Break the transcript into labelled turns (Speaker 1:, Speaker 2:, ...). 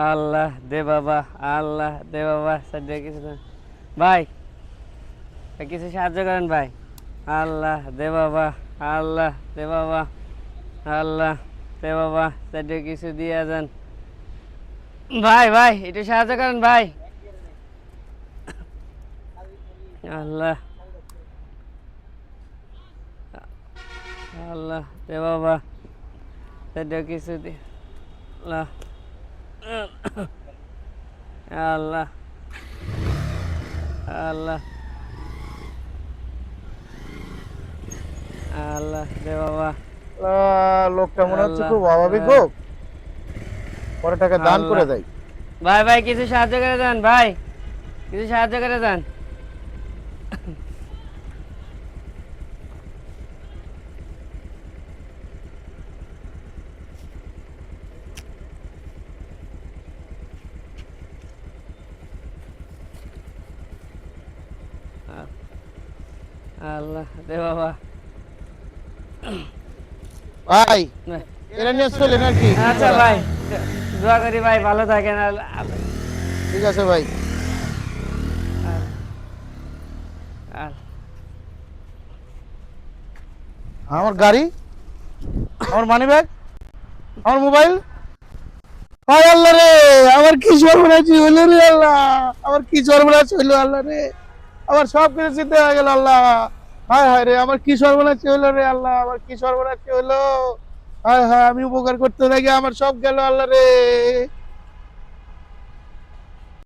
Speaker 1: আল্লাহ দে বাবা, আল্লাহ দে বাবা, সাহায্য কিছু দেন। ভাই কিছু সাহায্য করেন ভাই। আল্লাহ দে বাবা, আল্লাহ দে বাবা, আল্লাহ দে বাবা, সাহায্য কিছু দিয়ে যান। ভাই ভাই একটু সাহায্য করেন ভাই। আল্লাহ, আল্লাহ দে বাবা, সাহায্য কিছু দিয়ে। আল্লাহ, আল্লাহ, আল্লাহ, আল্লাহ দে বাবা,
Speaker 2: লোকটা মনে হচ্ছে
Speaker 1: আল্লাহ,
Speaker 2: খুব অভাবী গো, পরে টাকা দান
Speaker 1: আল্লাহ।
Speaker 2: করে দেয়।
Speaker 1: ভাই ভাই কিছু সাহায্য করে দেন ভাই, কিছু সাহায্য করে দেন। আল্লাহ দে বাবা।
Speaker 2: ভাই এরা নিয়ে চলে নাকি কি
Speaker 1: আচ্ছা
Speaker 2: করা?
Speaker 1: ভাই, দোয়া করি ভাই ভালো থাকেন।
Speaker 2: ঠিক আছে ভাই। আমার গাড়ি, আমার মানি ব্যাগ, আমার মোবাইল, হায় আল্লাহ রে, আমার কি সর্বনাশ হইলো রে আল্লাহ, আমার কি সর্বনাশ হইলো আল্লাহ রে, আমার সব কিছু চিন্তা হয়ে গেল আল্লাহ। হায় হায় রে, আমার কি সর্বনাশ হইলো রে আল্লাহ, আমার কি সর্বনাশ হইলো। হায় হায়, আমি উপকার করতে থাকি আমার সব গেল আল্লাহ রে।